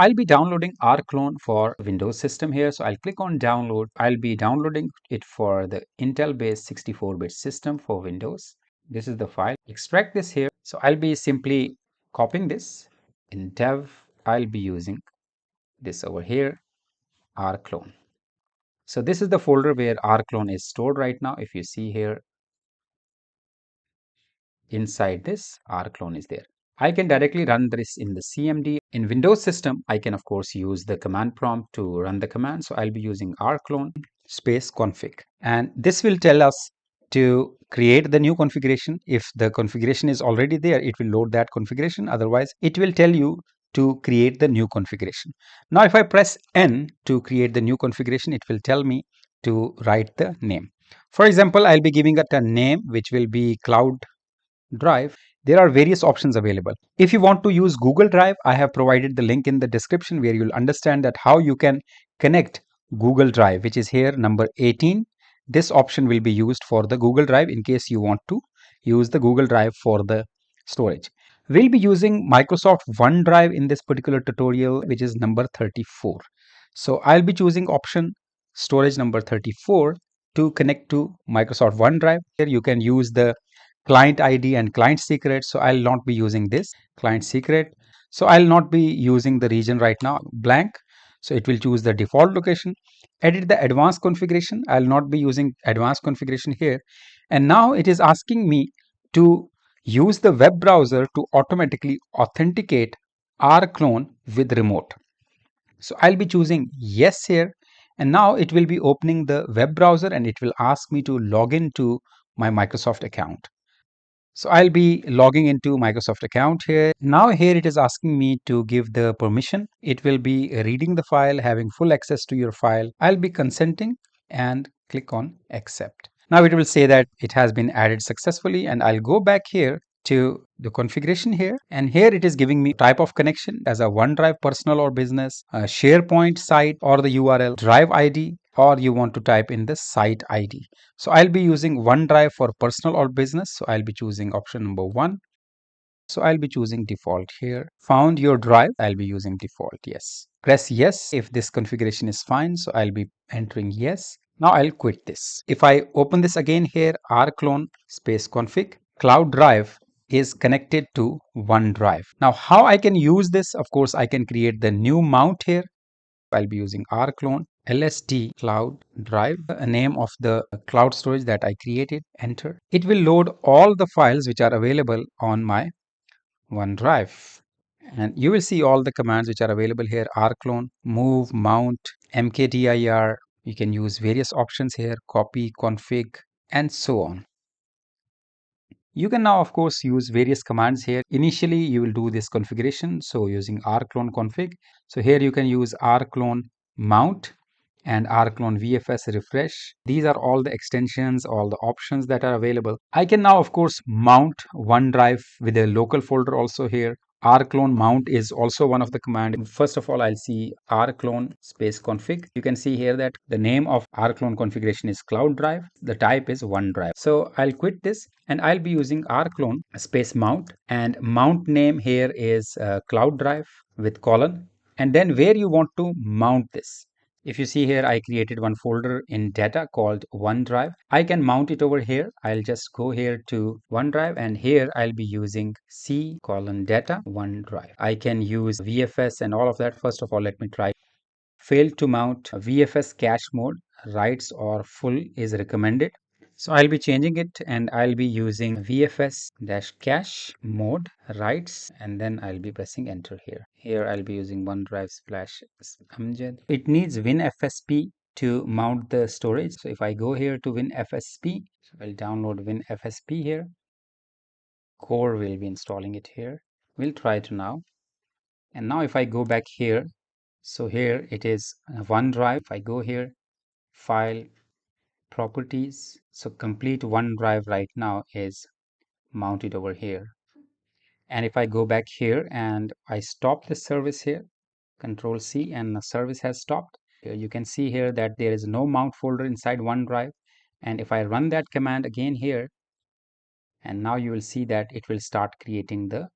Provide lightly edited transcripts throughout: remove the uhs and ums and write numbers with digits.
I'll be downloading Rclone for Windows system here. So I'll click on download. I'll be downloading it for the Intel based 64-bit system for Windows. This is the file. Extract this here. So I'll be simply copying this. In dev, I'll be using this over here, Rclone. So this is the folder where Rclone is stored right now. If you see here, inside this, Rclone is there. I can directly run this in the CMD. In Windows system, I can of course use the command prompt to run the command. So I'll be using rclone space config. And this will tell us to create the new configuration. If the configuration is already there, it will load that configuration. Otherwise, it will tell you to create the new configuration. Now, if I press N to create the new configuration, it will tell me to write the name. For example, I'll be giving it a name which will be Cloud Drive. There are various options available. If you want to use Google Drive, I have provided the link in the description where you'll understand that how you can connect Google Drive, which is here number 18. This option will be used for the Google Drive in case you want to use the Google Drive for the storage. We'll be using Microsoft OneDrive in this particular tutorial, which is number 34. So I'll be choosing option storage number 34 to connect to Microsoft OneDrive. Here you can use the client ID and client secret. So I'll not be using this client secret. So I'll not be using the region right now, blank. So it will choose the default location. Edit the advanced configuration. I'll not be using advanced configuration here. And now it is asking me to use the web browser to automatically authenticate Rclone with remote. So I'll be choosing yes here. And now it will be opening the web browser and it will ask me to log into my Microsoft account. So I'll be logging into Microsoft account here. Now here it is asking me to give the permission. It will be reading the file, having full access to your file. I'll be consenting and click on accept. Now it will say that it has been added successfully, and I'll go back here to the configuration here, and here it is giving me type of connection as a OneDrive personal or business, a SharePoint site or the URL, drive ID, or you want to type in the site ID. So I'll be using OneDrive for personal or business. So I'll be choosing option number 1. So I'll be choosing default here. Found your drive. I'll be using default. Yes. Press yes if this configuration is fine. So I'll be entering yes. Now I'll quit this. If I open this again here, rclone space config, cloud drive is connected to OneDrive. Now how I can use this? Of course, I can create the new mount here. I'll be using rclone lsd cloud drive, a name of the cloud storage that I created. Enter. It will load all the files which are available on my OneDrive. And you will see all the commands which are available here: rclone, move, mount, mkdir. You can use various options here: copy, config, and so on. You can now of course use various commands here. Initially you will do this configuration, so using rclone config. So here you can use rclone mount and rclone VFS refresh. These are all the extensions, all the options that are available. I can now of course mount OneDrive with a local folder also here. Rclone mount is also one of the commands. First of all, I'll see rclone space config. You can see here that the name of rclone configuration is cloud drive. The type is OneDrive. So I'll quit this and I'll be using rclone space mount, and mount name here is cloud drive with colon, and then where you want to mount this. If you see here, I created one folder in data called OneDrive. I can mount it over here. I'll just go here to OneDrive, and here I'll be using C colon data OneDrive. I can use VFS and all of that. First of all, let me try. Failed to mount VFS cache mode. Writes or full is recommended. So I'll be changing it and I'll be using VFS-cache mode writes, and then I'll be pressing enter here. Here I'll be using OneDrive / Amjad. It needs WinFSP to mount the storage. So if I go here to WinFSP, so I'll download WinFSP here. Core will be installing it here. We'll try it now. And now if I go back here, so here it is OneDrive. If I go here, file, properties. So complete OneDrive right now is mounted over here. And if I go back here and I stop the service here, Control C, and the service has stopped. Here you can see here that there is no mount folder inside OneDrive. And if I run that command again here, and now you will see that it will start creating the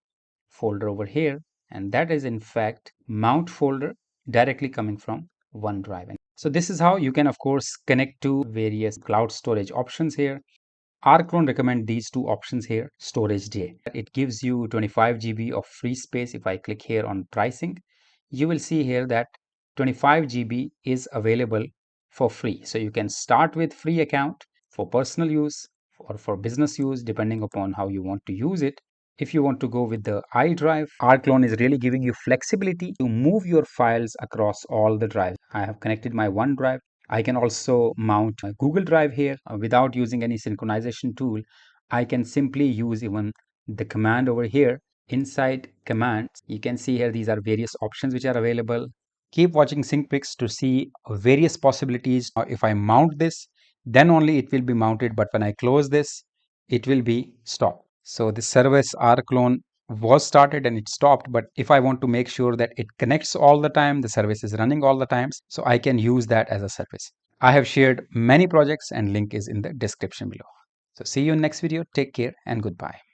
folder over here. and that is in fact mount folder directly coming from OneDrive. And so this is how you can of course connect to various cloud storage options here. Rclone recommend these two options here. Storage day, it gives you 25 GB of free space. If I click here on pricing, you will see here that 25 GB is available for free. So you can start with free account for personal use or for business use, depending upon how you want to use it. If you want to go with the iDrive, Rclone is really giving you flexibility to move your files across all the drives. I have connected my OneDrive. I can also mount a Google Drive here without using any synchronization tool. I can simply use even the command over here. Inside commands, you can see here these are various options which are available. Keep watching SyncPix to see various possibilities. If I mount this, then only it will be mounted, but when I close this, it will be stopped. So the service Rclone was started and it stopped, but if I want to make sure that it connects all the time, the service is running all the times, so I can use that as a service. I have shared many projects and link is in the description below. So see you in next video. Take care and goodbye.